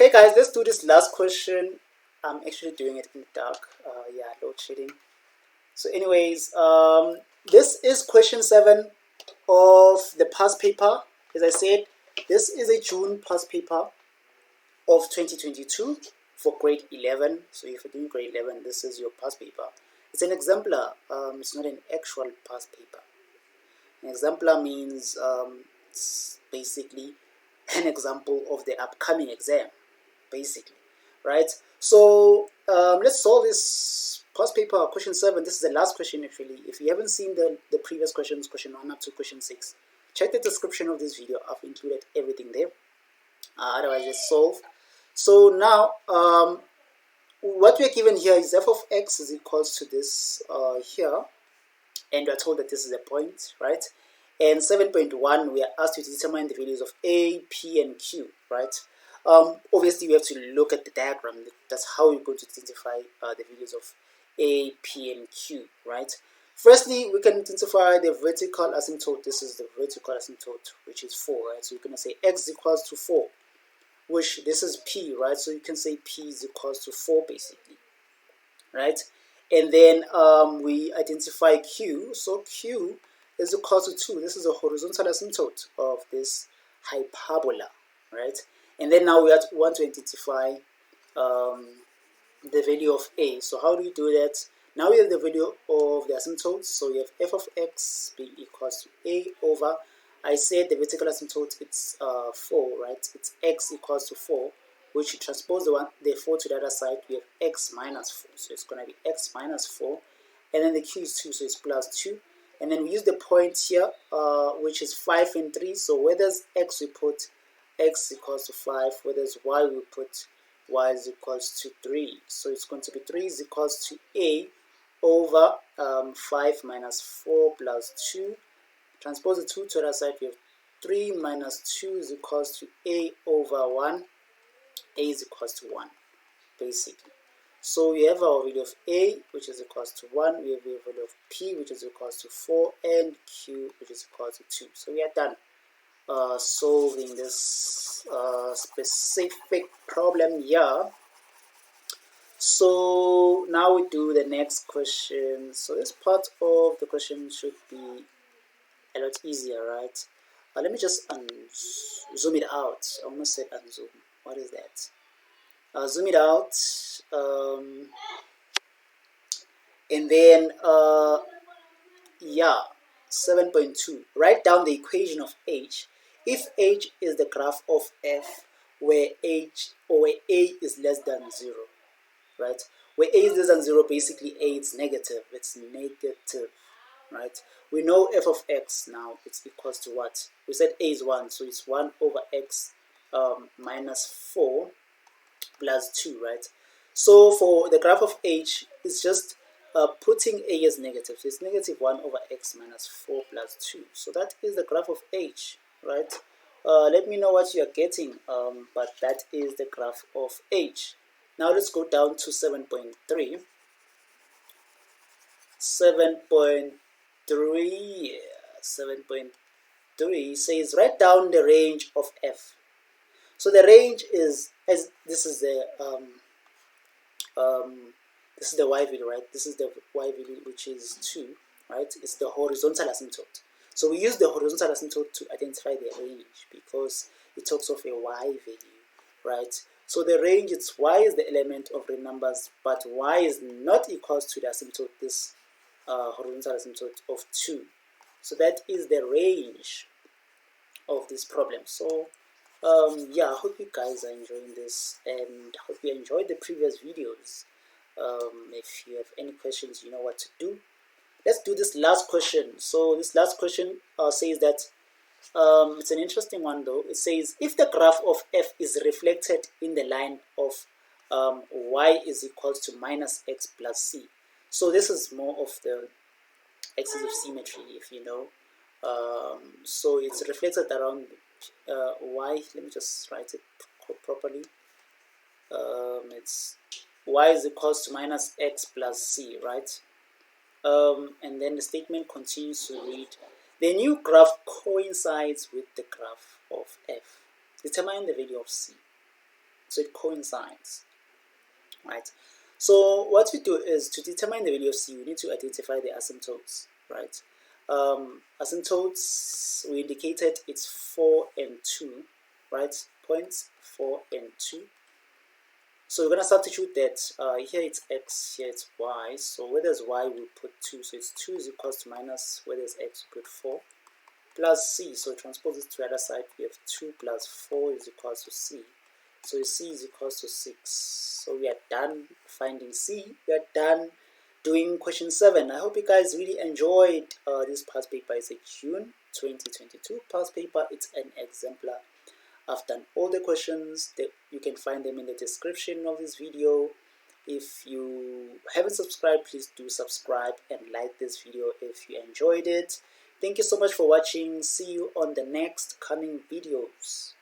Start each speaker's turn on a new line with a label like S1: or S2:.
S1: Okay guys, let's do this last question. I'm actually doing it in the dark. Yeah, load shedding. So anyways, this is question 7 of the past paper. As I said, this is a June past paper of 2022 for grade 11. So if you're doing grade 11, this is your past paper. It's an exemplar. It's not an actual past paper. An exemplar means it's basically an example of the upcoming exam, basically, right? So let's solve this past paper, question 7. This is the last question actually. If you haven't seen the previous questions, question 1 up to question 6, check the description of this video. I've included everything there. Otherwise, let's solve. So now, what we're given here is f of x is equals to this here, and we're told that this is a point, right? And 7.1, we are asked to determine the values of a, p, and q, right? Obviously, we have to look at the diagram. That's how we're going to identify the values of a, p, and q, right? Firstly, we can identify the vertical asymptote. This is the vertical asymptote, which is 4, right? So you're going to say x equals to 4, which this is p, right? So you can say p is equals to 4, basically, right? And then we identify q. So q is equal to 2. This is a horizontal asymptote of this hyperbola, right? And then now we want to identify the value of a. So how do we do that? Now we have the value of the asymptotes. So we have f of x being equals to a over, I said the vertical asymptote, it's 4, right? It's x equals to 4, which you transpose the 4 to the other side, we have x minus 4. So it's going to be x minus 4. And then the q is 2, so it's plus 2. And then we use the point here, which is 5 and 3. So where there's x, we put x equals to 5. Where there's y, we put y is equals to 3. So it's going to be 3 is equals to a over 5 minus 4 plus 2. Transpose the 2 to the other side, we have 3 minus 2 is equals to a over 1. A is equals to 1, basically. So we have our value of a, which is equals to 1. We have a value of p, which is equals to 4, and q, which is equals to 2. So we are done solving this specific problem here. So now we do the next question. So this part of the question should be a lot easier, right? Let me just zoom it out. I almost said unzoom. What is that? Zoom it out, and then yeah, 7.2. Write down the equation of h if h is the graph of f where h or where a is less than 0, right? Where a is less than 0, basically a is negative. It's negative, right? We know f of x now, it's equals to what? We said a is 1, so it's 1 over x minus 4 plus 2, right? So for the graph of h, it's just putting a as negative. So it's negative 1 over x minus 4 plus 2. So that is the graph of h, right? Let me know what you are getting, but that is the graph of h. Now let's go down to 7.3. 7.3 says write down the range of f. So the range is, as this is the y value, right? This is the y value, which is 2, right? It's the horizontal asymptote. So we use the horizontal asymptote to identify the range because it talks of a y value, right? So the range, it's y is the element of real numbers, but y is not equals to the asymptote, this horizontal asymptote of 2. So that is the range of this problem. So yeah, I hope you guys are enjoying this, and hope you enjoyed the previous videos. If you have any questions, you know what to do. Let's do this last question. So this last question says that it's an interesting one though. It says if the graph of f is reflected in the line of y is equals to minus x plus c. So this is more of the axis of symmetry, if you know. So it's reflected around y. Let me just write it properly. It's y is equals to minus x plus c, right? And then the statement continues to read, the new graph coincides with the graph of f. Determine the value of c. so it coincides, right? So what we do is, to determine the value of C, we need to identify the asymptotes, right? Asymptotes, we indicated it's 4 and 2, right? Points 4 and 2. So we're going to substitute that. Here it's x, here it's y. So where there's y, we put 2. So it's 2 is equals to minus, where there's x, we put 4. Plus c, so transpose this to the other side. We have 2 plus 4 is equals to c. So c is equals to 6. So we are done finding c. We are done doing question 7. I hope you guys really enjoyed this past paper. It's a June 2022 past paper. It's an exemplar. I've done all the questions. That you can find them in the description of this video. If you haven't subscribed, please do subscribe and like this video if you enjoyed it. Thank you so much for watching. See you on the next coming videos.